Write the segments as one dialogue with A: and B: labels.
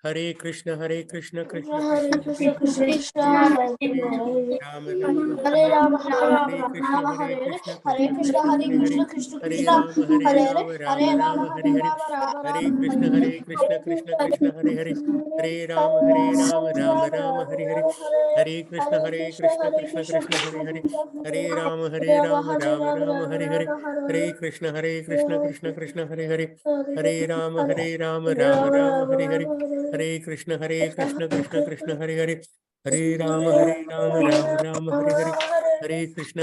A: Hare Krishna Krishna Krishna
B: Hare
A: Krishna
B: Krishna Krishna
A: Ram
B: Hare Ram
A: Hare Krishna
B: Hare
A: Krishna
B: Hare
A: Krishna
B: Krishna
A: Krishna
B: Hare
A: Hare Hare
B: Krishna Krishna
A: Hare
B: Krishna Hare Hare
A: Ram
B: Hare Ram
A: Ram Hare
B: Hare
A: Hare
B: Ram Ram
A: Hare
B: Ram
A: Krishna Krishna Krishna Hare Hare Hare Ram Ram Hare Hare Hare Krishna
B: Hare
A: Krishna
B: Krishna
A: Krishna
B: Krishna
A: Hare Hare
B: Krishna
A: Hare Ram
B: Hare Ram
A: Ram
B: Ram
A: Hare Hare
B: Ram
A: Hare
B: Hare
A: Krishna Krishna Krishna Hare Hare Hare
B: Hare
A: Ram
B: Ram
A: Ram
B: Ram
A: Hare Hare
B: Ram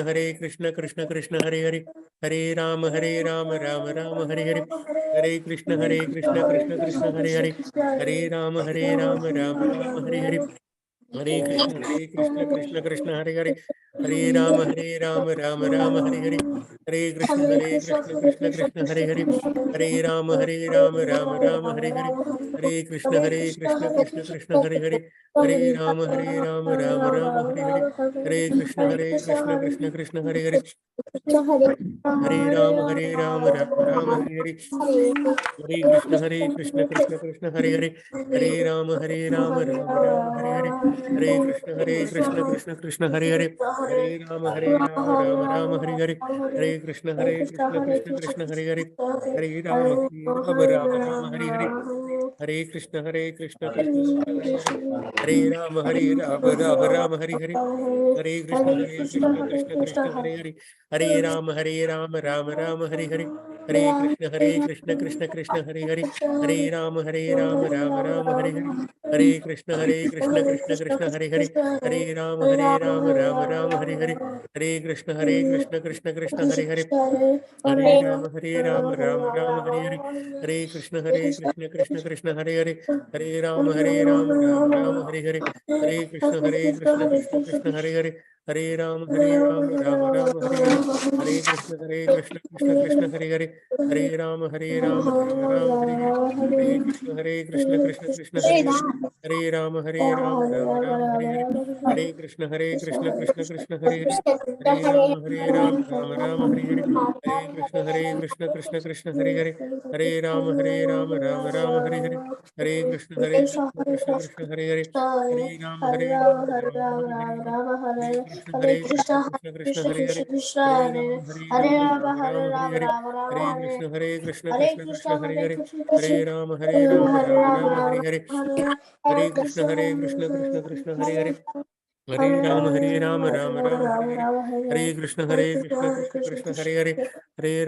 A: Hare Krishna Krishna Krishna Hare Hare Hare Ram Ram Hare Hare Hare Krishna Krishna Krishna Hare Hare Hare Ram Ram Hare Hare Hare Krishna Krishna Krishna Hare Hare Hare Ram Ram Hare Hare Hare Krishna Krishna Krishna Hare Hare Hare Ram Ram Hare Hare Hare Krishna Krishna Krishna Hare Hare Hare Ram Ram Hare Hare Hare Krishna Krishna Krishna Hare Hare Hare Ram Ram Hare Hare Hare Krishna Krishna Krishna Hare Hare Hare Ram Ram Hare Hare Hare Krishna Krishna Hare Hare Hare Ram Ram Hare Hare Hare Krishna Krishna Hare Hare Hare Ram Hare Hare Hare Krishna Krishna Krishna Hare Hare Hare Ram Hare Hare Hare Krishna Krishna Krishna Hare Hare Hare Ram Hare Hare Hare Krishna Krishna Hare Hare Hare Ram Hare Hare Hare Krishna Krishna Hare Hare Hare Ram Ram Hare Hare Hare Krishna Krishna Hare Hare Hare Ram Hare Hare Hare Krishna Krishna Hare Hare Hare Ram Ram Hare Hare Hare Krishna Krishna Krishna Hare Hare Hare Ram Ram Hare Hare Hare Krishna Krishna Krishna Hare Hare Hare Ram Ram Hare Hare Hare Krishna Krishna Krishna Hare Hare Hare Ram Ram Hare Hare Hare Krishna Krishna Krishna Hare Hare Hare Ram Ram Hare Hare Hare Krishna Krishna Krishna Hare Hare Hare Ram Ram Hare Hare Hare Krishna Krishna Krishna Hare Hare Hare Ram Ram Hare Hare Hare Krishna Krishna Krishna Hare Hare Hare Ram Ram Hare Hare Hare Krishna Krishna Krishna Krishna Hare Hare Hare Ram Ram Hare Hare Hare Krishna Krishna Krishna Hare Hare Hare Ram Ram Hare Hare Hare Krishna Krishna Krishna Hare Hare Hare Ram Hare Hare Hare Krishna Krishna Krishna Hare Hare Hare Ram Ram Hare Hare Hare Krishna Krishna Krishna Hare Hare Hare Ram Ram Hare Hare Hare Krishna Krishna Krishna Hare Hare Hare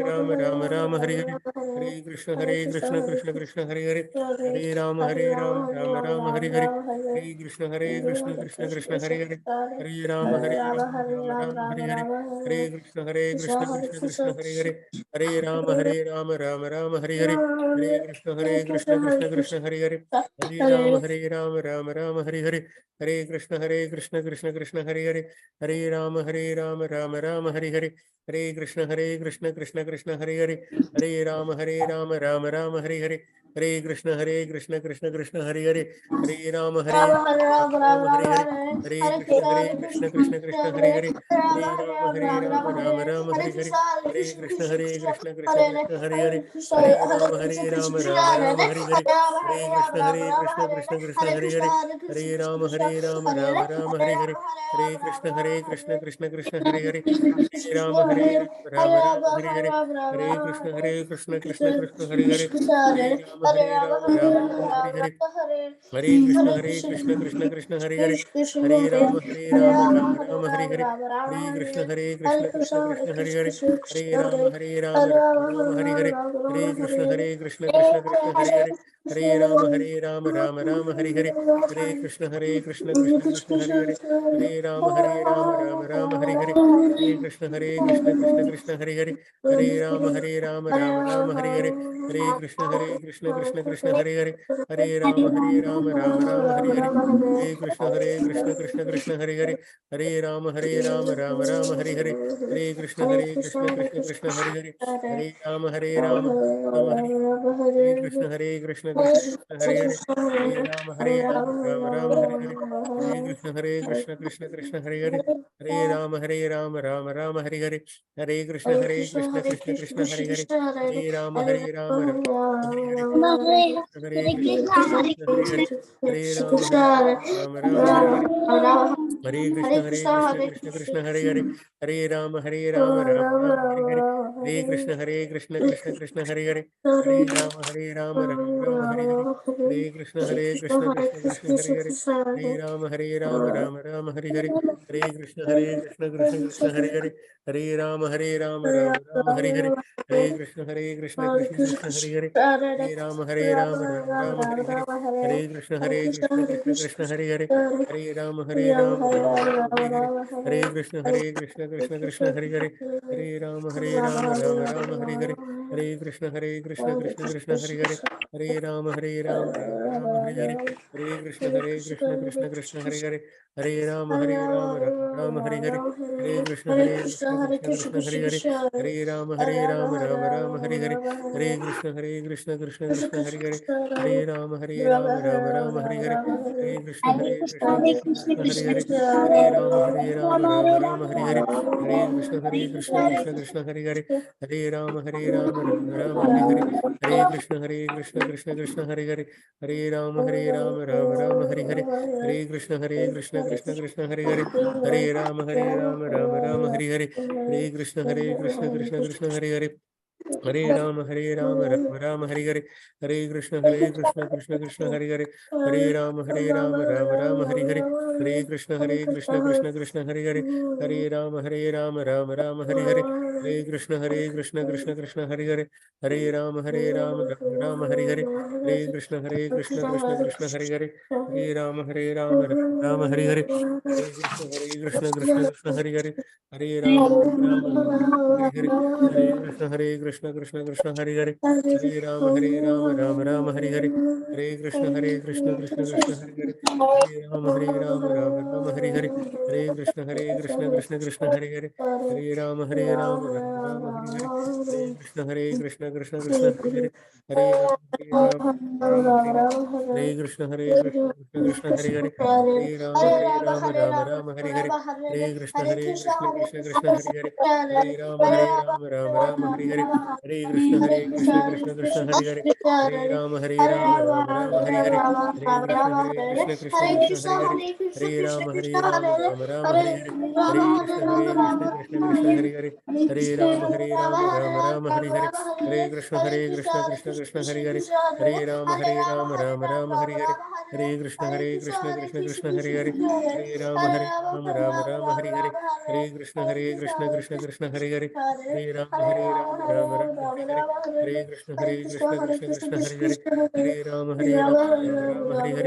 A: Ram Ram Hare Hare Hare Krishna Krishna Krishna Hare Hare Hare Ram Ram Hare Hare Hare Krishna Krishna Krishna Hare Hare Hare Ram Ram Hare Hare Hare Krishna Krishna Hare Hare Hare Ram Ram Hare Hare Hare Krishna Krishna Krishna Hare Hare Hare Ram Ram Hare Hare Hare Krishna Krishna Krishna Hare Hare Hare Ram Ram Hare Hare Hare Krishna Krishna Krishna Hare Hare Hare Ram Ram Hare Hare Hare Krishna Krishna Krishna Hare Hare Hare Ram Ram Hare Hare Hare Krishna Krishna Hare Hare Hare Ram Ram Hare Hare Hare Krishna Krishna Hare Hare Hare Ram Hare Hare Hare Krishna Krishna Hare Hare Hare Ram Hare Hare Hare Krishna Krishna Hare Hare Hare Ram Ram Hare Hare Hare Krishna Krishna Krishna Hare Hare Hare Ram Hare Hare Hare Krishna Krishna Krishna Hare Hare Hare Ram Ram Hare Hare Hare Krishna Krishna Krishna Hare Hare Hare Ram Ram Hare Hare Hare Krishna Krishna Krishna Hare Hare Hare Ram Ram Hare Hare Hare Krishna Krishna Krishna Hare Hare Hare Ram Ram Hare Hare Hare Krishna Krishna Krishna Hare Hare Hare Ram Ram Hare Hare Hare Krishna Krishna Krishna Hare Hare Hare Ram Ram Hare Hare Krishna Krishna Krishna Hare Hare Hare Ram Ram Hare Hare Hare Krishna Krishna Krishna Hare Hare Hare Ram Ram Hare Hare Hare Krishna Krishna Krishna Hare Hare Hare Ram Ram Hare Hare Hare Krishna Krishna Hare Hare Hare Rama Hare Krishna Krishna Krishna Hare Hare Hare Rama Rama Hare Hare Hare Krishna Krishna Krishna Hare Hare Hare Rama Rama Hare Hare Hare Krishna Krishna Krishna Hare Hare Hare Rama Rama Hare Hare Hare Krishna Krishna Krishna Hare Hare Hare Rama Rama Hare Hare Hare Krishna Krishna Hare Hare Hare Rama Rama Hare Hare Hare Krishna Krishna Hare Hare Hare Rama Rama Hare Hare Hare Krishna Krishna Hare Hare Hare Rama Rama Hare Hare Hare Krishna Krishna Hare Hare Hare Rama Hare Hare Hare Krishna Krishna Hare Hare Hare Rama Hare Hare Hare Krishna Krishna Hare Hare Hare Rama Hare Hare Hare Krishna Krishna Hare Hare Hare Rama Hare Hare Hare Krishna Krishna Hare Hare Hare Rama Hare Hare Hare Krishna Krishna Hare Hare Hare Rama Hare Hare Hare Krishna Krishna Hare Hare Hare Rama Hare Hare Hare Krishna Krishna Hare Hare Hare Rama Hare Hare Hare Krishna Krishna Hare Hare Hare Rama Hare Hare Hare Krishna Krishna Hare Hare Hare Rama Hare Hare Hare Krishna Krishna Hare Hare Hare Rama Hare Hare Hare Krishna Krishna Hare Hare Hare Rama Hare Hare Hare Krishna Krishna Hare Hare Hare Rama Hare Hare Krishna Hare Hare Hare Rama Hare Hare Hare Krishna Hare Hare Hare Rama Hare Hare Hare Krishna Krishna Hare Hare Hare Rama Hare Hare Hare Krishna Hare Hare Hare Rama Rama Hare Hare Hare Krishna Hare Hare Hare Rama Hare Hare Hare Krishna Krishna Hare Hare Hare Rama Hare Hare Hare Krishna Krishna Hare Hare Hare Rama Hare Hare Hare Krishna Krishna Hare Hare Hare Rama Hare Hare Hare Krishna Hare Hare Hare Rama Hare Hare Hare Krishna Hare Hare Hare Rama Hare Hare Hare Krishna Krishna Hare Hare Hare Rama Hare Hare Hare Krishna Krishna Hare Hare Hare Rama Hare Hare Hare Krishna Hare Hare Hare Rama Hare Hare Hare Krishna Hare Hare Hare Rama Hare Hare Hare Krishna Hare Hare Hare Rama Hare Hare Hare Krishna Hare Hare Hare Rama Hare Hare Hare Krishna Hare Hare Hare Rama Hare Hare Krishna Hare Hare Hare Rama Hare Hare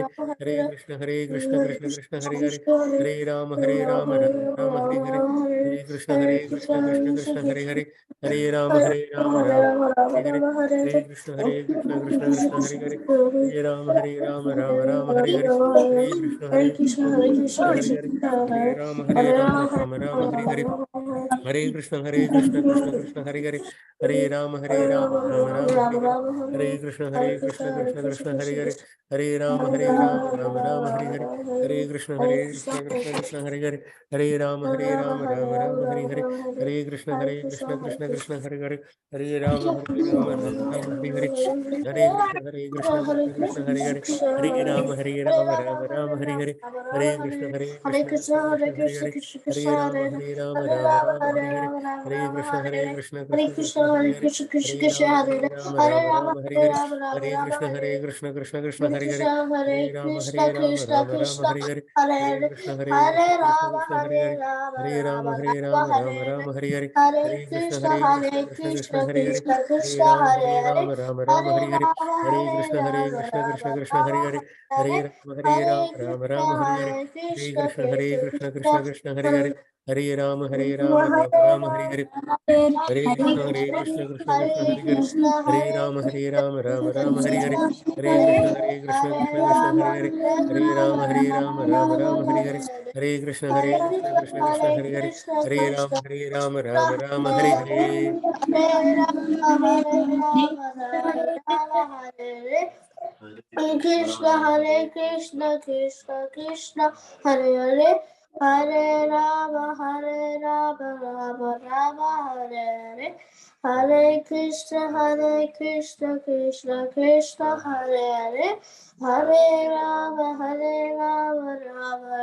A: Hare Krishna Hare Hare Hare Rama Hare Hare Hare Krishna Hare Hare Hare Rama Hare Hare Hare Krishna Krishna Hare Hare Hare Rama Rama Hare Hare Hare Krishna Krishna Hare Hare Hare Rama Hare Hare Hare Krishna Hare Hare Hare Rama Hare Hare Hare Krishna Krishna Hare Hare Hare Rama Hare Hare Hare Krishna Hare Hare Hare Rama Hare Hare Hare Krishna Hare Hare Hare Rama Hare Hare Hare Krishna Hare Hare Hare Rama Hare Hare Hare Krishna Krishna Hare Hare Hare Rama Hare Hare Hare Krishna Hare Hare Hare Rama Hare Hare Hare Krishna Hare Hare Hare Rama Hare Hare Hare Krishna Hare Hare Hare Rama Hare Hare Hare Krishna Hare Hare Hare Rama Hare Hare Hare Krishna Krishna Hare Hare Hare Rama Hare Hare
B: Krishna Hare Krishna Krishna Krishna Hare Hare Hare Rama, Rama Rama, Hare Hare. Hare Krishna, Krishna Krishna, Hare Hare. Hare Rama, Rama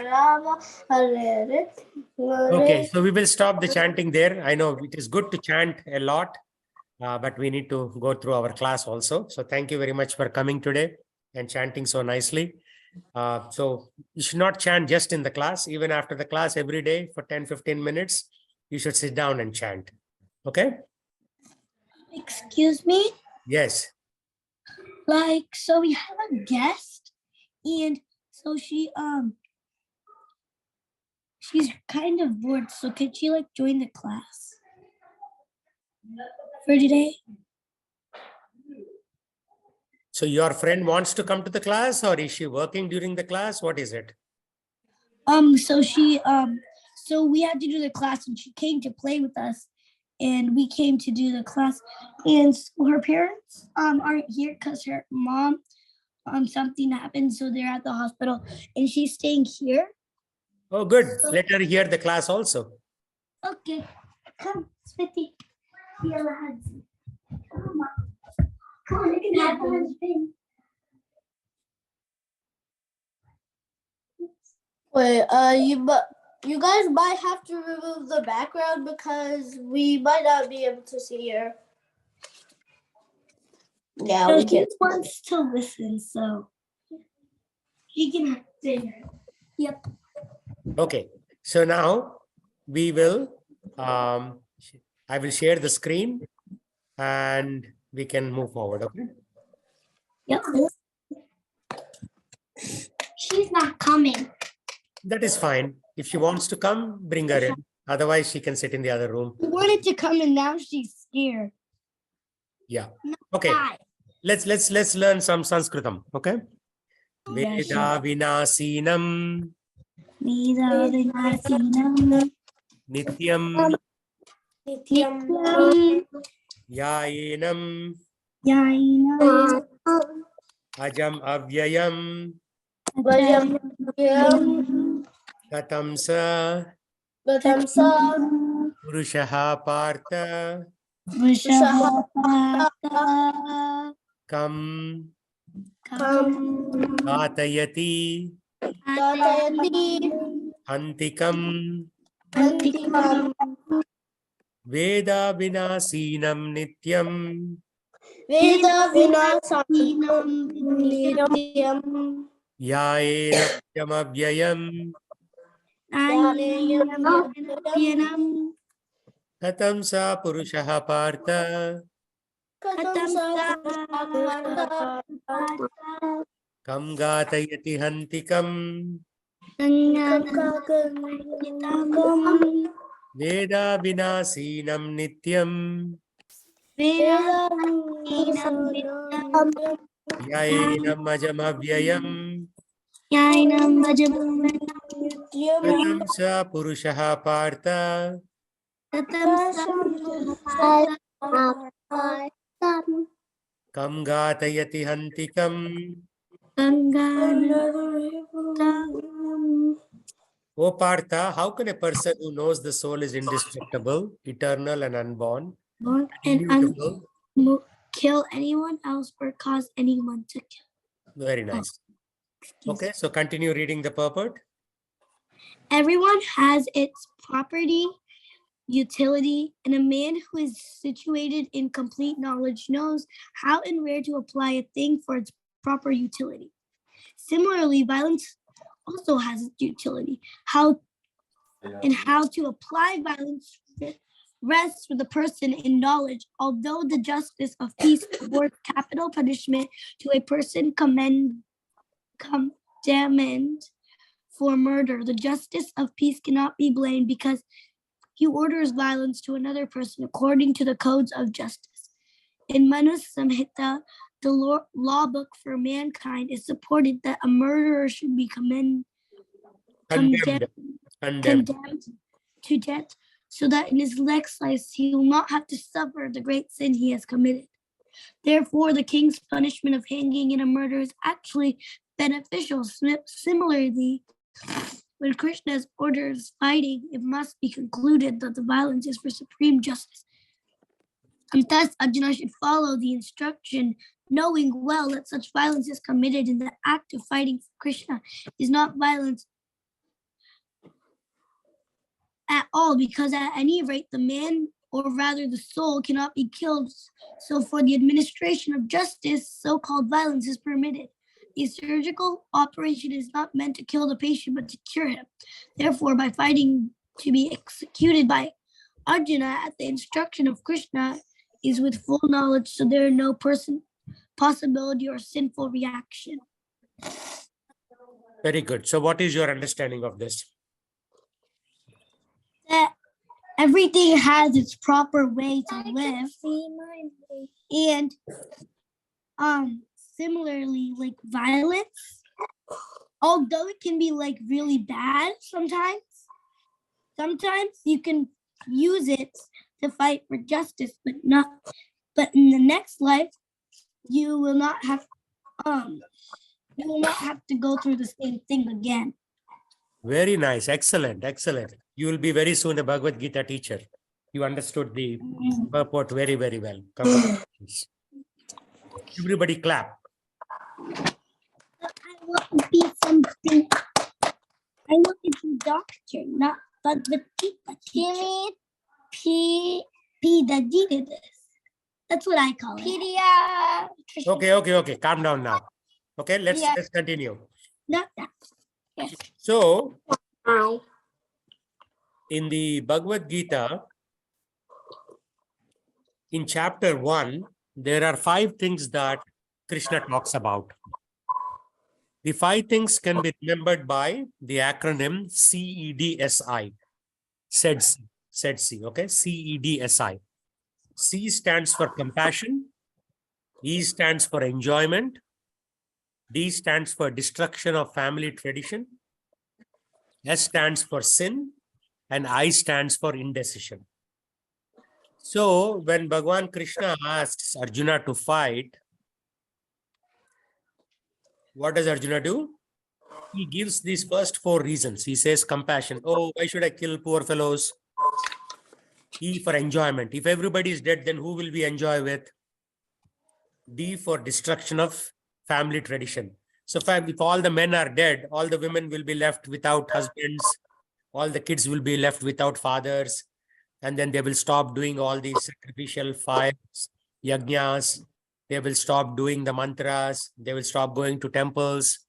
B: Rama, Hare Hare.
A: Okay, so we will stop the chanting there. I know it is good to chant a lot, but we need to go through our class also. So thank you very much for coming today and chanting so nicely. So you should not chant just in the class. Even after the class every day for 10-15 minutes, you should sit down and chant. Okay?
C: Excuse me?
A: Yes.
C: So we have a guest, and so she's kind of bored, so could she join the class for today?
A: So your friend wants to come to the class, or is she working during the class? What is it?
C: So we had to do the class, and she came to play with us, and we came to do the class, and her parents aren't here because her mom something happened, so they're at the hospital, and she's staying here.
A: Oh, good. Let her hear the class also.
C: Okay, come, Smithy. Come on, you can have the thing.
B: Wait, you guys might have to remove the background because we might not be able to see her. Yeah,
C: So
B: we
C: she
B: can.
C: just wants to listen, so she can dinner. Yep.
A: Okay. So now we will, I will share the screen and we can move forward. Okay.
C: Yep. She's not coming.
A: That is fine. If she wants to come, bring her in. Otherwise, she can sit in the other room.
C: She wanted to come and now she's scared.
A: Yeah. Okay.
C: Bye.
A: Let's learn some Sanskritam. Okay.
C: Yeah,
A: Veda vinasinam
C: Veda vinasinam
A: nityam
C: nityam
A: yayenam
C: yainam
A: ajam avyayam katam sa purushaha partha kam gatayati hantikam Veda vinasinam nityam yayenam ajam avyayam katam sa purushaha partha kam gatayati hantikam Veda vinasinam nityam yayenam ajam avyayam katam sa purushaha partha kam gatayati hantikam. O Partha, how can a person who knows the soul is indestructible, eternal and unborn, immutable?
C: Kill anyone else or cause anyone to kill.
A: Very nice. Okay, so continue reading the purport.
C: Everyone has its property, utility, and a man who is situated in complete knowledge knows how and where to apply a thing for its proper utility. Similarly, violence also has its utility. How to apply violence rests with the person in knowledge. Although the justice of peace awards capital punishment to a person condemned for murder, the justice of peace cannot be blamed because he orders violence to another person according to the codes of justice. In Manu Samhita, the law book for mankind, is supported that a murderer should be condemned to death, so that in his next life he will not have to suffer the great sin he has committed. Therefore, the king's punishment of hanging in a murder is actually beneficial. Similarly, When Krishna orders fighting, it must be concluded that the violence is for supreme justice. And thus Arjuna should follow the instruction, knowing well that such violence is committed in the act of fighting for Krishna is not violence at all, because at any rate the man, or rather the soul, cannot be killed. So for the administration of justice, so-called violence is permitted. The surgical operation is not meant to kill the patient, but to cure him. Therefore, by fighting to be executed by Arjuna at the instruction of Krishna is with full knowledge, so there are no possibility or sinful reaction.
A: Very good. So what is your understanding of this?
C: That everything has its proper way to live, and similarly, like violence, although it can be like really bad sometimes you can use it to fight for justice, but in the next life you will not have to go through the same thing again.
A: Very nice. Excellent. Excellent. You will be very soon a Bhagavad Gita teacher. You understood the purport very, very well. Congratulations. Everybody clap.
C: I want to be something. I want to be doctor, not Bhagavad Gita teacher. P the G did this. That's what I call it.
A: Okay. Calm down now. Okay, let's continue.
C: Not that. Yes.
A: So, in the Bhagavad Gita, in chapter 1, there are 5 things that Krishna talks about. The 5 things can be remembered by the acronym CEDSI. SEDSI, okay? CEDSI. C stands for compassion. E stands for enjoyment. D stands for destruction of family tradition. S stands for sin. And I stands for indecision. So, when Bhagavan Krishna asks Arjuna to fight, what does Arjuna do? He gives these first 4 reasons. He says compassion. Oh, why should I kill poor fellows? E for enjoyment. If everybody is dead, then who will we enjoy with? D for destruction of family tradition. So if all the men are dead, all the women will be left without husbands. All the kids will be left without fathers. And then they will stop doing all these sacrificial fires, yajnas. They will stop doing the mantras. They will stop going to temples.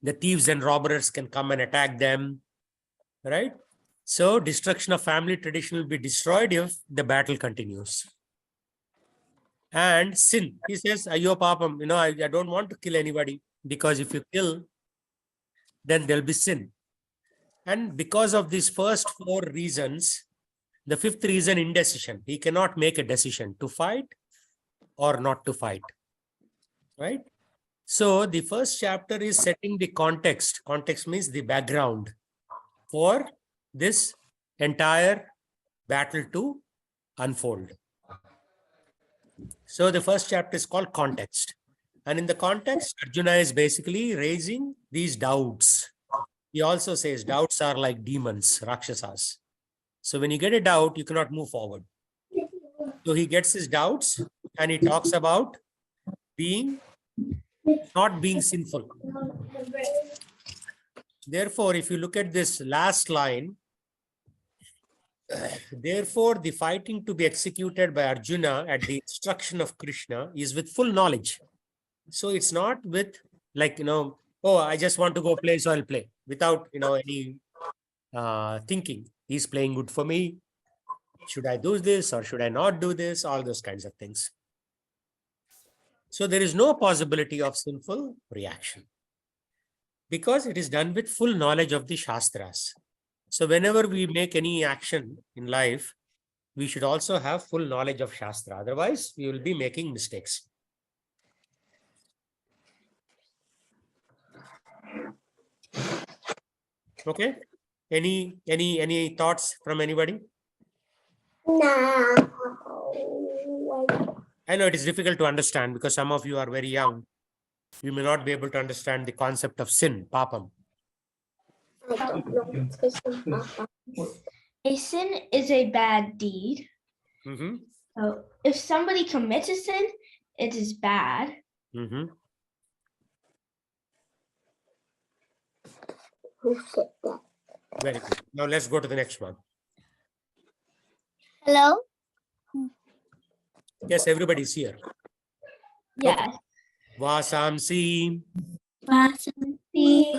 A: The thieves and robbers can come and attack them. Right? So destruction of family tradition will be destroyed if the battle continues. And sin. He says, Ayyo papam, I don't want to kill anybody, because if you kill, then there'll be sin. And because of these first 4 reasons, the 5th reason, indecision. He cannot make a decision to fight or not to fight. Right? So the first chapter is setting the context. Context means the background for this entire battle to unfold. So the first chapter is called context. And in the context, Arjuna is basically raising these doubts. He also says doubts are like demons, rakshasas. So when you get a doubt, you cannot move forward. So he gets his doubts and he talks about not being sinful. Therefore, if you look at this last line, therefore, the fighting to be executed by Arjuna at the instruction of Krishna is with full knowledge. So it's not with oh, I just want to go play, so I'll play without, any thinking. He's playing good for me. Should I do this or should I not do this? All those kinds of things. So there is no possibility of sinful reaction because it is done with full knowledge of the Shastras. So whenever we make any action in life, we should also have full knowledge of Shastra. Otherwise, we will be making mistakes. Okay. Any thoughts from anybody?
B: No.
A: I know it is difficult to understand because some of you are very young. You may not be able to understand the concept of sin, papam.
D: A sin is a bad deed.
A: Mm-hmm.
D: So if somebody commits a sin, it is bad.
A: Mm-hmm.
B: Who said that?
A: Very good. Now let's go to the next one.
C: Hello?
A: Yes, everybody's here.
D: Yes.
A: Vasamsi
C: Vasanti,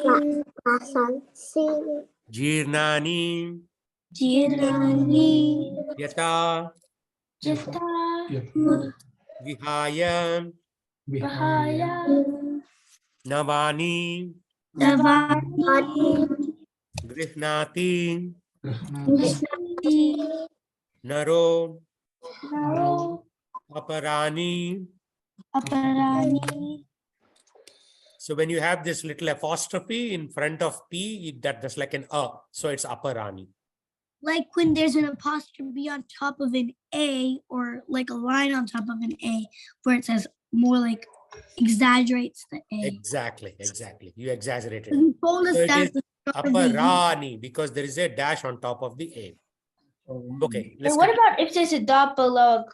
A: Jirnani
C: Jirani,
A: Yata
D: Jita,
A: Vihaya
D: Vahaya,
A: Navani
C: Navani,
A: Grihnati
C: Vishnuti,
A: Naro
D: Naro,
A: Aparani.
C: Aparani.
A: So when you have this little apostrophe in front of P, that's like an A. So it's Aparani.
C: Like when there's an apostrophe on top of an A, or like a line on top of an A, where it says more like exaggerates the A.
A: Exactly. You exaggerated.
C: He told us
A: So it
C: that
A: is
C: at the start of the year.
A: Aparani because there is a dash on top of the A. Okay.
D: And what about if there's a dot below?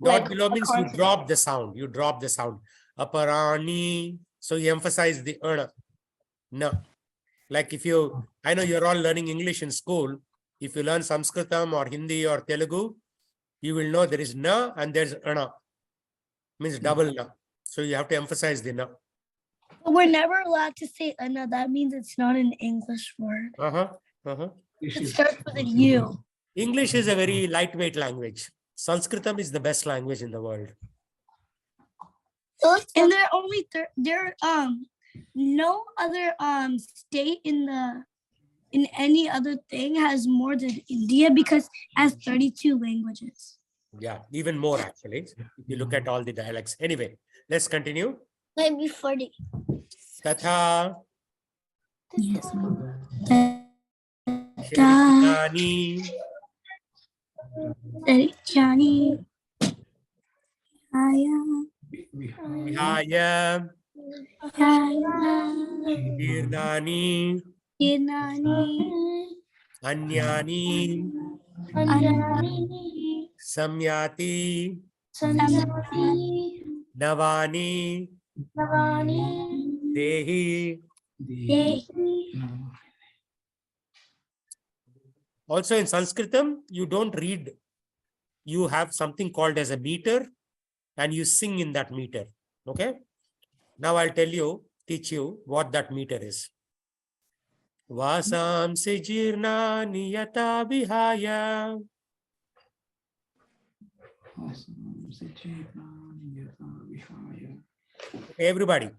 A: Dot
D: like
A: below
D: a
A: means you
D: consonant?
A: drop the sound. You drop the sound. Aparani. So you emphasize the no. Like if you, I know you're all learning English in school. If you learn Sanskritam or Hindi or Telugu, you will know there is na and there's ana. Means double na. So you have to emphasize the na.
C: But we're never allowed to say Anna. That means it's not an English word. It starts with a U.
A: English is a very lightweight language. Sanskritam is the best language in the world.
C: And there are only no other state in any other thing has more than India, because it has 32 languages.
A: Yeah, even more actually. If you look at all the dialects. Anyway, let's continue.
C: Maybe 40.
A: Tatha
C: Yes.
A: Shirishani
C: Johnny.
A: Vihaya Tirnani Anyani Samyati Navani Dehi. Also in Sanskritam, you don't read. You have something called as a meter and you sing in that meter. Okay. Now I'll teach you what that meter is. Vasam sijirna niyata vihaya. Everybody.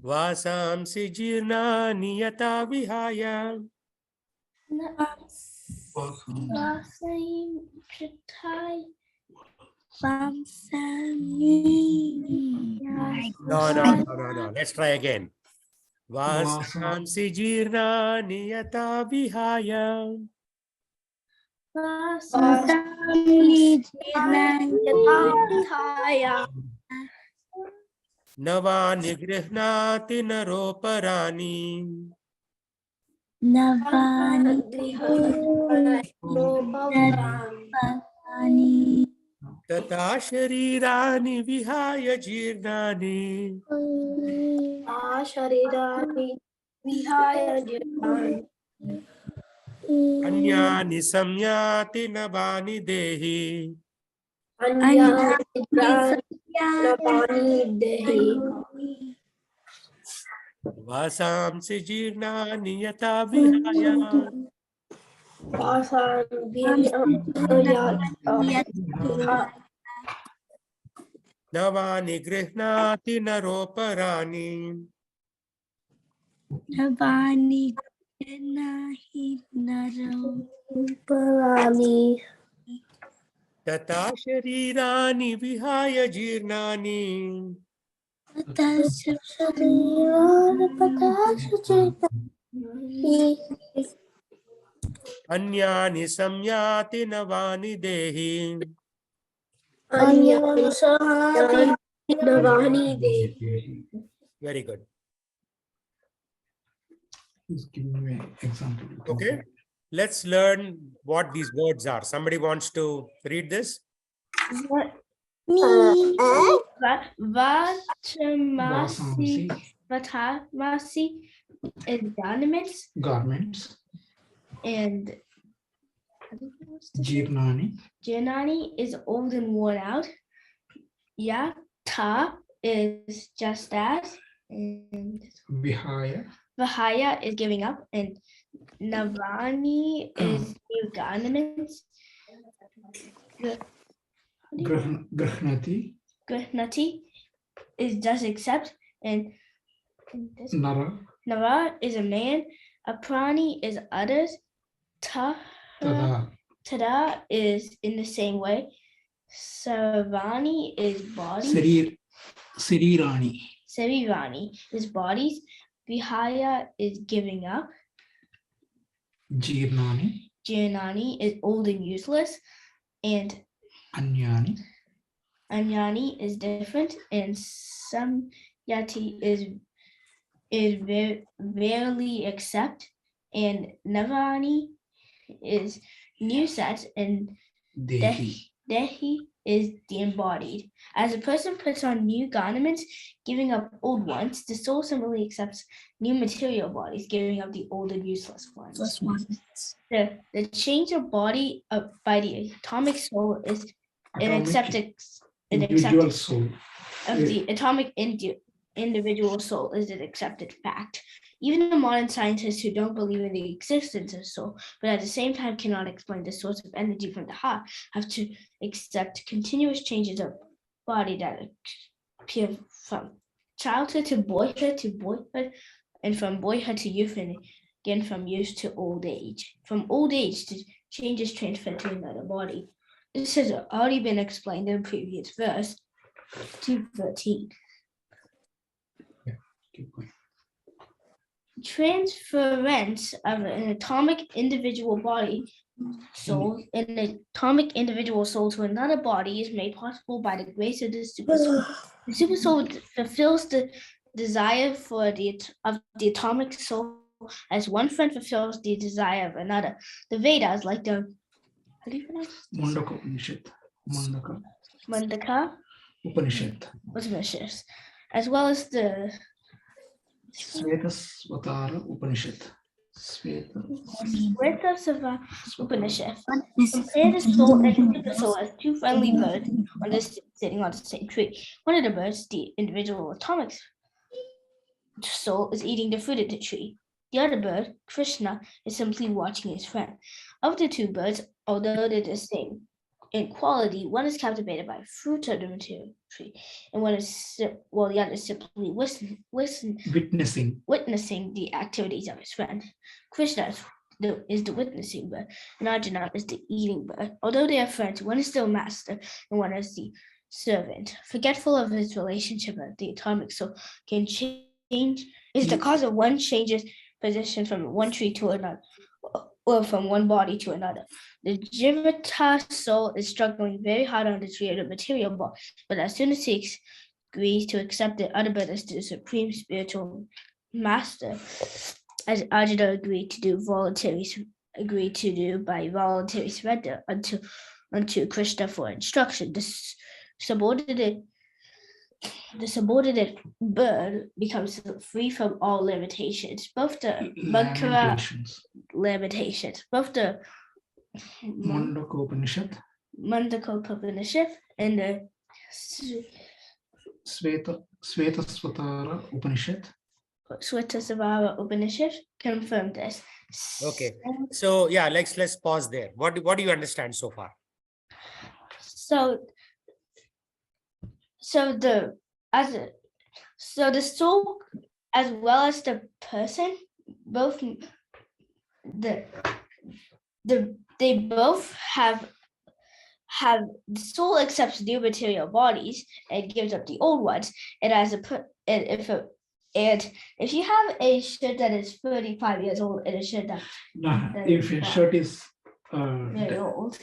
A: Vasam sijirna niyata vihaya. No. Let's try again. Vasam sijirna niyata vihaya. Nava nigrihnati naroparani. Tata sharirani vihaya jirnani. Anyani samyati navani dehi. Vasam sijirnani yata vihaya. Navani grihnati naroparani. Tata sharirani vihaya jirnani. Anyani samyati navani dehi. Very good.
E: Please give me an example.
A: Okay. Let's learn what these words are. Somebody wants to read this?
C: Me.
D: Vatamasi. Vatamasi is garments,
E: Garments.
D: and
E: Jirnani.
D: Janani is old and worn out. Yata is just as, and
E: Vihaya.
D: Vahaya is giving up, and Navani is new garments.
E: Grahnati.
D: Grihnati is just accept, and
E: Nara.
D: Nara is a man. A prani is others.
E: Tada.
D: Tada is in the same way. Saravani is body.
E: Sirirani.
D: Sarirani is bodies. Vihaya is giving up.
E: Jirnani.
D: Janani is old and useless. And
E: Anyani.
D: Anyani is different. And Samyati is rarely accept. And Navani is new sets. And
E: Dehi.
D: Dehi is the embodied. As a person puts on new garments, giving up old ones, the soul similarly accepts new material bodies, giving up the old and useless ones. The change of body by the atomic soul is an acceptance.
E: Individual soul.
D: Of the atomic individual soul is an accepted fact. Even the modern scientists who don't believe in the existence of soul, but at the same time cannot explain the source of energy from the heart, have to accept continuous changes of body that appear from childhood to boyhood, and from boyhood to youth, and again from youth to old age. From old age, the change is transferred to another body. This has already been explained in the previous verse, 2:13.
E: Keep going.
D: Transference of an atomic individual body soul, an atomic individual soul to another body is made possible by the grace of the super soul. The super soul fulfills the desire of the atomic soul as one friend fulfills the desire of another. The Vedas, like the
E: Mundaka Upanishad.
D: Mandaka
E: Upanishad.
D: Upanishads, as well as the
E: Svetasvatara Upanishad.
D: Svetasvatara Upanishad. Compare the soul and super soul as two friendly birds sitting on the same tree. One of the birds, the individual atomic soul, is eating the fruit of the tree. The other bird, Krishna, is simply watching his friend. Of the two birds, although they're the same in quality, one is captivated by fruit of the material tree, and one is the other is simply witnessing the activities of his friend. Krishna is the witnessing bird, and Arjuna is the eating bird. Although they are friends, one is still master, and one is the servant. Forgetful of his relationship with the atomic soul can change is the cause of one changes position from one tree to another, or from one body to another. The Jivata soul is struggling very hard on the tree of the material body, but as soon as he agrees to accept the other bird as the supreme spiritual master, as Arjuna agreed to do by voluntary surrender unto Krishna for instruction, the subordinate bird becomes free from all limitations, both the limitations, both the
E: Mundaka Upanishad
D: and the
E: Svetasvatara Upanishad.
D: Svetasvatara Upanishad confirm this.
A: Okay. So yeah, let's pause there. What do you understand so far?
D: So the soul as well as the person, both they both have the soul accepts new material bodies and gives up the old ones. And if you have a shirt that is 35 years old and a shirt that
E: if your shirt is
D: very old,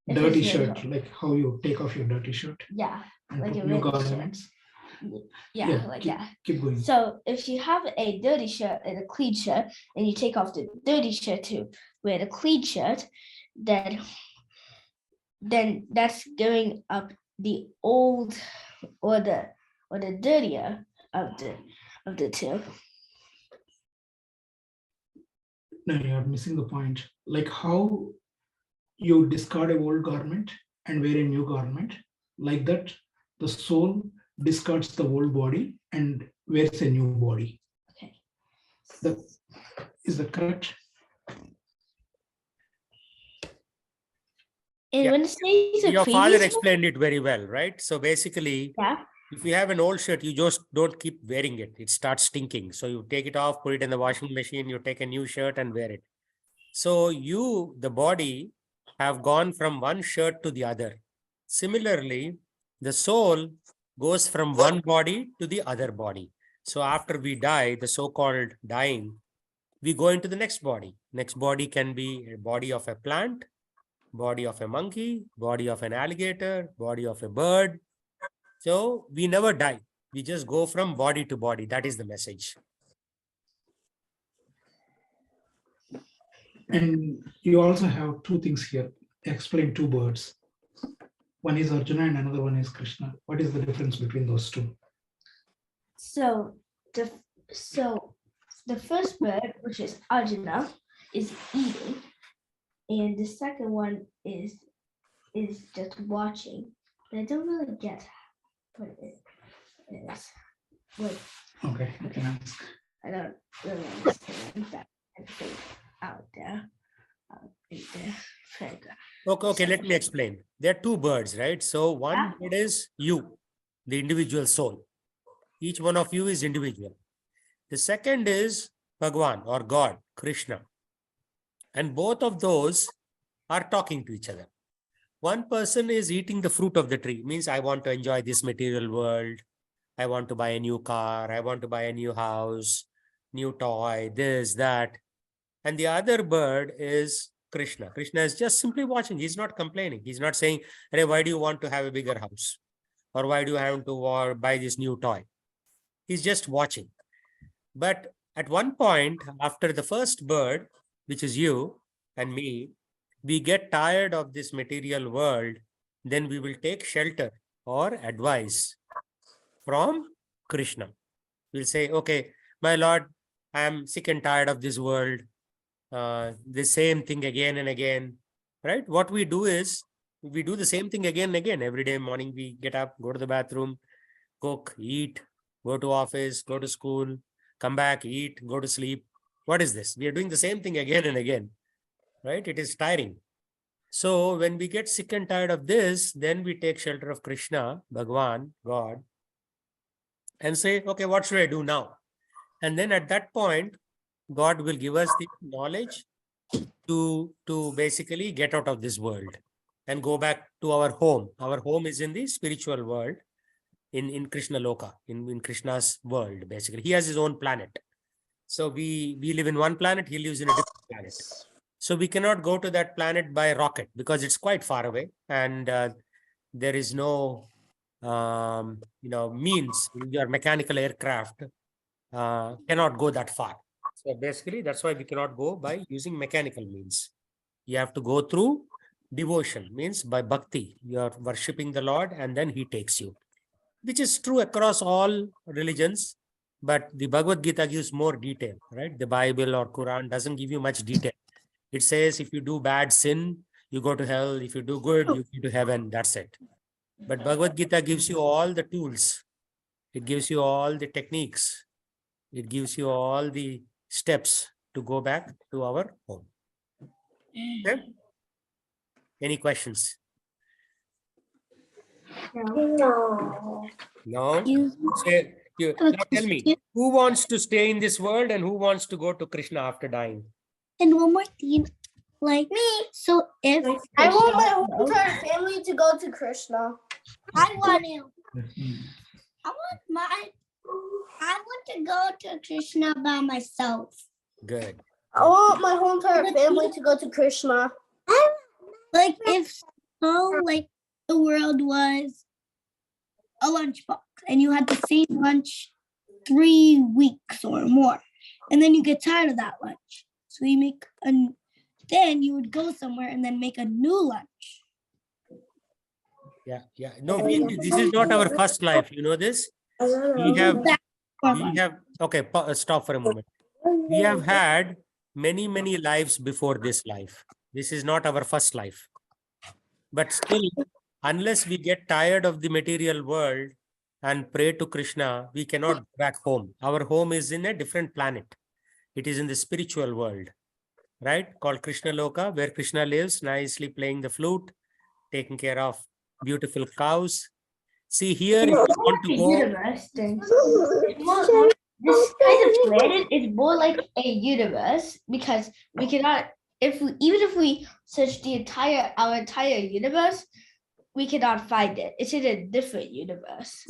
E: dirty shirt, like how you take off your dirty shirt,
D: yeah,
E: and
D: like
E: put
D: a
E: new
D: ripped shirt.
E: garments.
D: Yeah, like that.
E: Keep going.
D: So if you have a dirty shirt and a clean shirt, and you take off the dirty shirt to wear the clean shirt, then that's going up the old or the dirtier of the two.
E: No, you are missing the point. Like how you discard a old garment and wear a new garment, like that, the soul discards the old body and wears a new body.
D: Okay.
E: Is that correct?
D: And
A: Yeah.
D: when it says the
A: Your father
D: previous one-
A: explained it very well, right? So basically,
D: yeah,
A: if you have an old shirt, you just don't keep wearing it. It starts stinking. So you take it off, put it in the washing machine, you take a new shirt and wear it. So you, the body, have gone from one shirt to the other. Similarly, the soul goes from one body to the other body. So after we die, the so-called dying, we go into the next body. Next body can be a body of a plant, body of a monkey, body of an alligator, body of a bird. So we never die. We just go from body to body. That is the message.
E: And you also have two things here. Explain two birds. One is Arjuna and another one is Krishna. What is the difference between those two?
D: so the first bird, which is Arjuna, is eating, and the second one is just watching. But I don't really get what it is. Like,
E: Okay, you can ask.
D: I don't really understand that anything out there. In the playground.
A: Okay, let me explain. There are two birds, right? So one bird is you, the individual soul. Each one of you is individual. The second is Bhagwan or God, Krishna. And both of those are talking to each other. One person is eating the fruit of the tree, means I want to enjoy this material world. I want to buy a new car. I want to buy a new house, new toy, this, that. And the other bird is Krishna. Krishna is just simply watching. He's not complaining. He's not saying, hey, why do you want to have a bigger house? Or why do you have to buy this new toy? He's just watching. But at one point, after the first bird, which is you and me, we get tired of this material world, then we will take shelter or advice from Krishna. We'll say, okay, my Lord, I am sick and tired of this world. The same thing again and again, right? What we do is we do the same thing again and again. Every day morning, we get up, go to the bathroom, cook, eat, go to office, go to school, come back, eat, go to sleep. What is this? We are doing the same thing again and again, right? It is tiring. So when we get sick and tired of this, then we take shelter of Krishna, Bhagwan, God, and say, okay, what should I do now? And then at that point, God will give us the knowledge to basically get out of this world and go back to our home. Our home is in the spiritual world, in Krishna Loka, in Krishna's world, basically. He has his own planet. So we live in one planet, he lives in a different planet. So we cannot go to that planet by rocket because it's quite far away and there is no means. Your mechanical aircraft cannot go that far. So basically, that's why we cannot go by using mechanical means. You have to go through devotion, means by bhakti. You are worshipping the Lord and then he takes you, which is true across all religions. But the Bhagavad Gita gives more detail, right? The Bible or Quran doesn't give you much detail. It says if you do bad sin, you go to hell. If you do good, you go to heaven. That's it. But Bhagavad Gita gives you all the tools. It gives you all the techniques. It gives you all the steps to go back to our home. Okay? Any questions?
B: No.
A: No?
C: You,
A: Now tell me, who wants to stay in this world and who wants to go to Krishna after dying?
C: and one more thing, like me. So if
B: I want my whole entire family to go to Krishna.
C: I want to go to Krishna by myself.
A: Good.
B: I want my whole entire family to go to Krishna.
C: Like if so, like the world was a lunchbox. and you had the same lunch 3 weeks or more. And then you get tired of that lunch. So you make then you would go somewhere and then make a new lunch.
A: Yeah. No, this is not our first life. You know this? We have, okay, stop for a moment. We have had many, many lives before this life. This is not our first life. But still, unless we get tired of the material world and pray to Krishna, we cannot go back home. Our home is in a different planet. It is in the spiritual world, right? Called Krishna Loka, where Krishna lives, nicely playing the flute, taking care of beautiful cows. See here, if you want to go,
D: Universe, then. This kind of planet is more like a universe because we cannot, even if we search our entire universe, we cannot find it. It's in a different universe.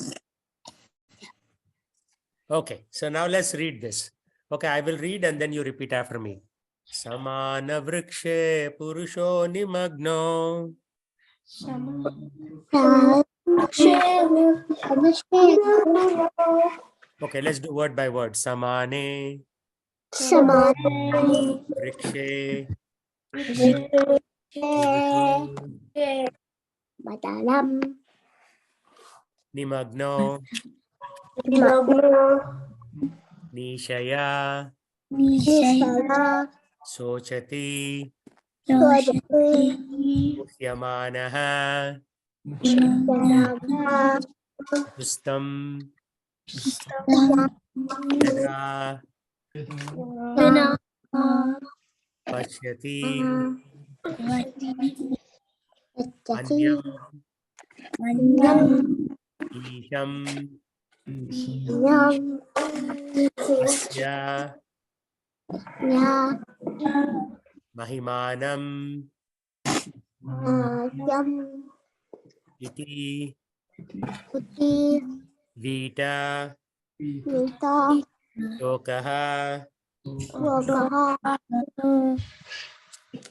A: okay, so now let's read this. Okay, I will read and then you repeat after me. Samana vrikshe purusho nimagno. Okay, let's do word by word. Samane vrikshe purusho nimagno nishaya sochati muhyamanaha dustam yada pashyati anyam isham asya mahimanam iti vita lokaha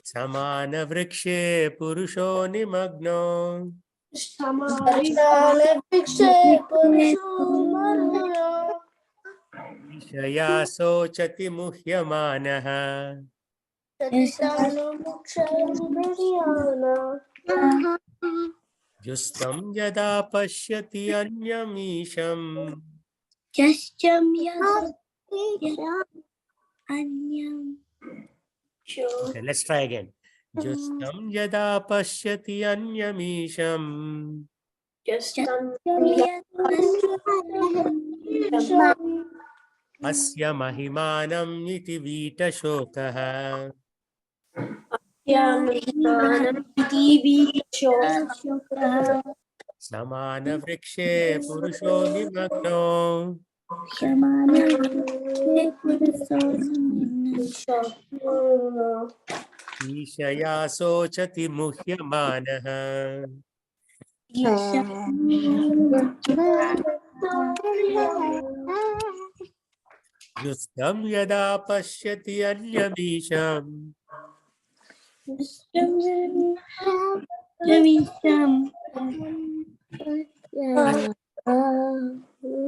A: samana vrikshe purusho nimagno ishaya sochati muhyamanaha justam yada pashyati anyamisham. Okay, let's try again. Justam yada pashyati anyamisham. Asya mahimanam iti vita shokaha. Samana vrikshe purusho nimagno. Ishaya sochati muhyamanaha. Justam yada pashyati anyamisham.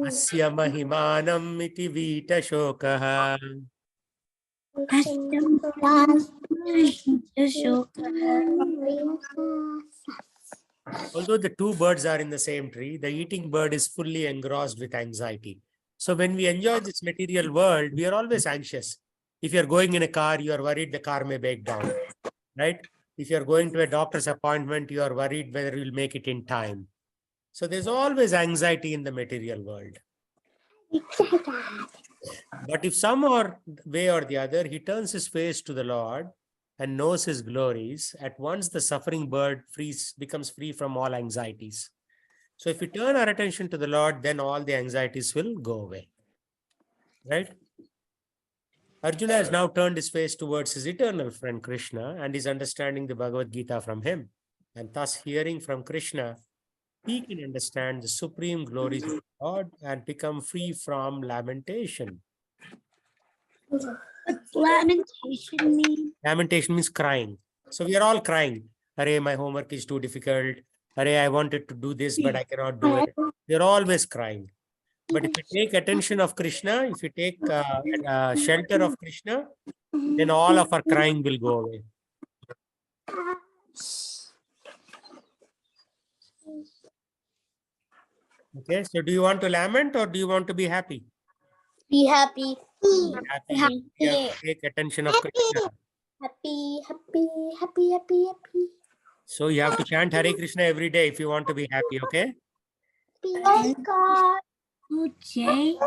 A: Asya mahimanam iti vita shokaha. Although the two birds are in the same tree, the eating bird is fully engrossed with anxiety. So when we enjoy this material world, we are always anxious. If you're going in a car, you are worried the car may break down, right? If you're going to a doctor's appointment, you are worried whether you'll make it in time. So there's always anxiety in the material world. But if some way or the other, he turns his face to the Lord and knows his glories, at once the suffering bird becomes free from all anxieties. So if we turn our attention to the Lord, then all the anxieties will go away. Right? Arjuna has now turned his face towards his eternal friend Krishna and is understanding the Bhagavad Gita from him. And thus hearing from Krishna, he can understand the supreme glories of God and become free from lamentation.
C: What's lamentation mean?
A: Lamentation means crying. So we are all crying. Hare, my homework is too difficult. Hare, I wanted to do this, but I cannot do it. They're always crying. But if you take attention of Krishna, if you take shelter of Krishna, then all of our crying will go away. Okay, so do you want to lament or do you want to be happy?
B: Be happy.
A: Happy. You have to take attention of Krishna.
B: Happy, happy, happy, happy, happy.
A: So you have to chant Hare Krishna every day if you want to be happy, okay?
B: Oh God.
C: Okay.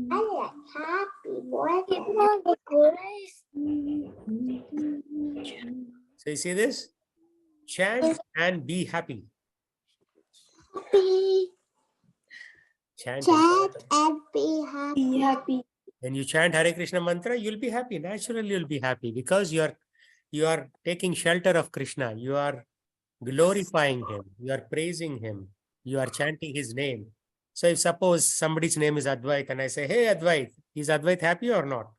B: I like happy boy.
A: So you see this? Chant and be happy.
B: Happy.
A: Chant.
B: Chant and be happy.
C: Be happy.
A: When you chant Hare Krishna mantra, you'll be happy. Naturally, you'll be happy because you are taking shelter of Krishna. You are glorifying him. You are praising him. You are chanting his name. So if suppose somebody's name is Advait and I say, hey Advait, is Advait happy or not?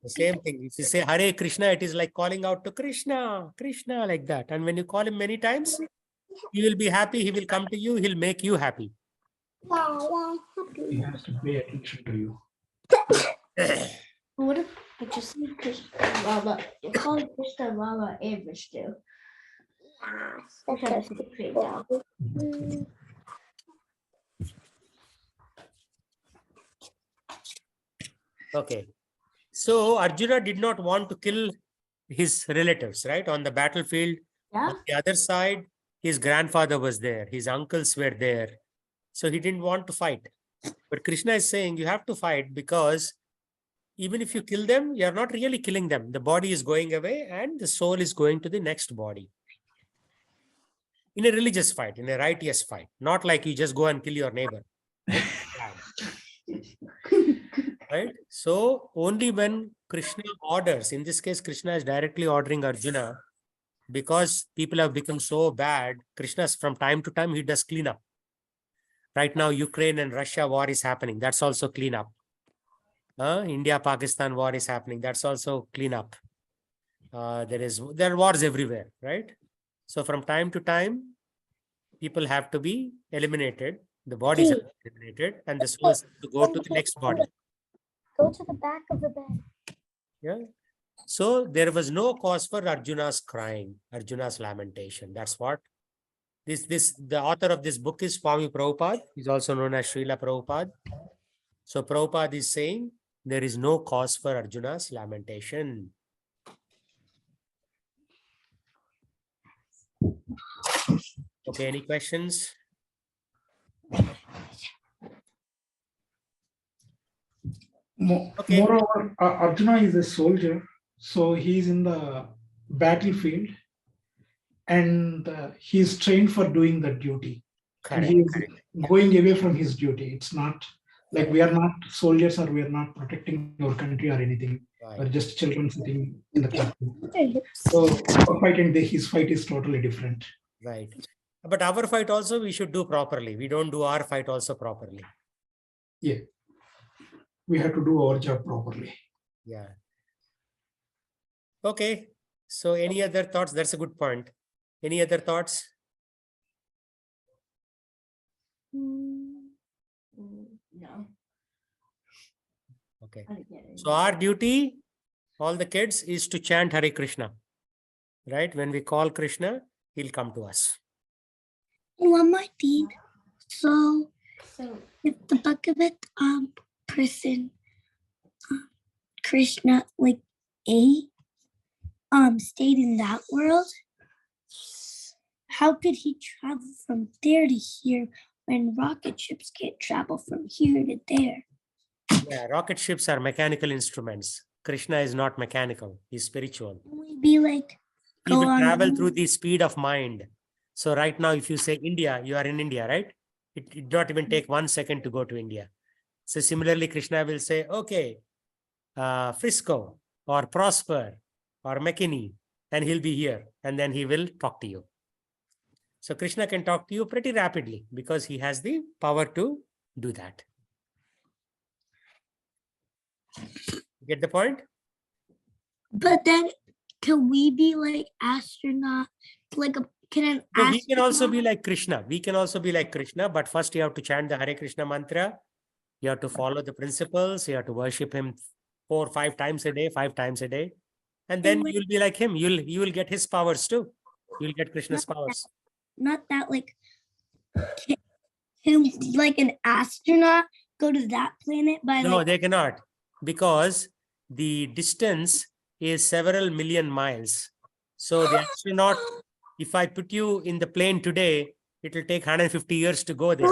A: The same thing. If you say Hare Krishna, it is like calling out to Krishna, Krishna, like that. And when you call him many times, he will be happy. He will come to you. He'll make you happy.
E: He has to pay attention to you.
D: What if I just say Krishna Baba? You call it Krishna Baba and Vishnu.
A: Okay. So Arjuna did not want to kill his relatives, right? On the battlefield.
D: Yeah.
A: On the other side, his grandfather was there. His uncles were there. So he didn't want to fight. But Krishna is saying you have to fight because even if you kill them, you're not really killing them. The body is going away and the soul is going to the next body. In a religious fight, in a righteous fight, not like you just go and kill your neighbor. Right? So only when Krishna orders, in this case, Krishna is directly ordering Arjuna, because people have become so bad, Krishna from time to time, he does clean up. Right now, Ukraine and Russia war is happening. That's also clean up. India-Pakistan war is happening. That's also clean up. There are wars everywhere, right? So from time to time, people have to be eliminated. The bodies are eliminated and the souls have to go to the next body.
B: Go to the back of the bed.
A: Yeah. So there was no cause for Arjuna's crying, Arjuna's lamentation. That's what the author of this book is Swami Prabhupada. He's also known as Srila Prabhupada. So Prabhupada is saying there is no cause for Arjuna's lamentation. Okay, any questions? Okay.
E: Moreover, Arjuna is a soldier, so he's in the battlefield and he's trained for doing the duty.
A: Correct,
E: And he is
A: correct.
E: going away from his duty. It's not like we are not soldiers or we are not protecting our country or anything. We're
A: Right.
E: just children sitting in the classroom. So our fight and his fight is totally different.
A: Right. But our fight also we should do properly. We don't do our fight also properly.
E: Yeah. We have to do our job properly.
A: Yeah. Okay. So any other thoughts? That's a good point. Any other thoughts?
D: No.
A: Okay.
D: I didn't get it.
A: So our duty, all the kids, is to chant Hare Krishna. Right? When we call Krishna, he'll come to us.
C: One more thing. So
D: So
C: if the Bhagavad person, Krishna, like stayed in that world, how could he travel from there to here when rocket ships can't travel from here to there?
A: Yeah, rocket ships are mechanical instruments. Krishna is not mechanical. He's spiritual.
C: Can we be like
A: He
C: go
A: will
C: on
A: travel through the speed of mind. So right now, if you say India, you are in India, right? It did not even take 1 second to go to India. So similarly, Krishna will say, okay, Frisco or Prosper or McKinney, and he'll be here. And then he will talk to you. So Krishna can talk to you pretty rapidly because he has the power to do that. Get the point?
C: But then, can we be like astronaut? Like can an
A: No, we can also
C: astronaut-
A: be like Krishna. We can also be like Krishna, but first you have to chant the Hare Krishna mantra. You have to follow the principles. You have to worship him 4 or 5 times a day, 5 times a day. And then
C: like-
A: you'll be like him. You will get his powers too. You'll get Krishna's powers.
C: not that like can like an astronaut go to that planet by
A: No,
C: like
A: they cannot, because the distance is several million miles. So the astronaut, if I put you in the plane today, it will take 150 years to go there.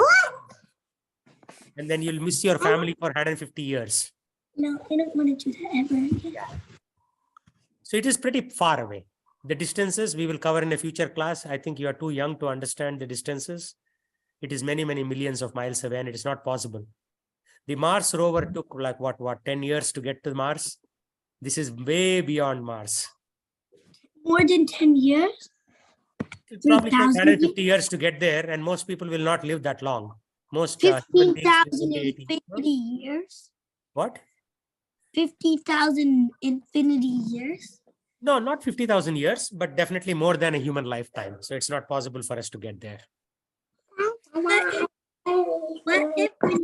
A: And then you'll miss your family for 150 years.
C: no, I don't want to do that ever again.
A: So it is pretty far away. The distances we will cover in a future class. I think you are too young to understand the distances. It is many, many millions of miles away, and it is not possible. The Mars rover took like what 10 years to get to Mars. This is way beyond Mars.
C: More than 10 years?
A: It probably take
C: 3,000
A: 150 years to get there, and most people will not live that long. Most human beings live
C: 50,000
A: only 80.
C: infinity years?
A: What?
C: 50,000 infinity years?
A: No, not 50,000 years, but definitely more than a human lifetime. So it's not possible for us to get there.
C: What if when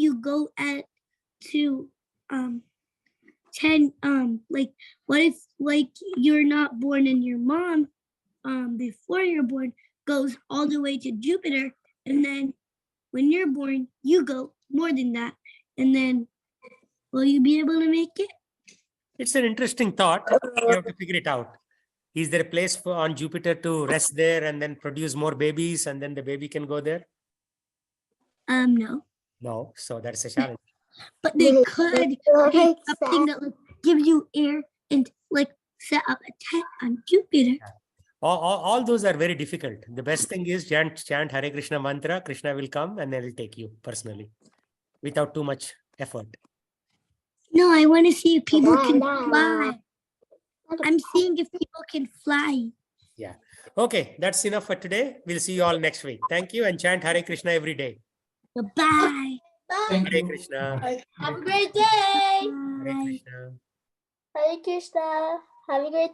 C: you go to 10 like what if like you're not born and your mom before you're born goes all the way to Jupiter, and then when you're born you go more than that, and then will you be able to make it?
A: It's an interesting thought. You have to figure it out. Is there a place on Jupiter to rest there and then produce more babies, and then the baby can go there?
C: No,
A: No. So that's a challenge.
C: but they could make something that like gives you air and like set up a tent on Jupiter.
A: All those are very difficult. The best thing is chant Hare Krishna mantra. Krishna will come and then will take you personally without too much effort.
C: No, I want to see if people can fly. I'm seeing if people can fly.
A: Yeah. Okay. That's enough for today. We'll see you all next week. Thank you, and chant Hare Krishna every day.
C: Goodbye.
E: Thank
A: Hare
E: you.
A: Krishna.
B: Have a great day.
A: Hare
C: Bye.
A: Krishna.
B: Hare Krishna. Have a great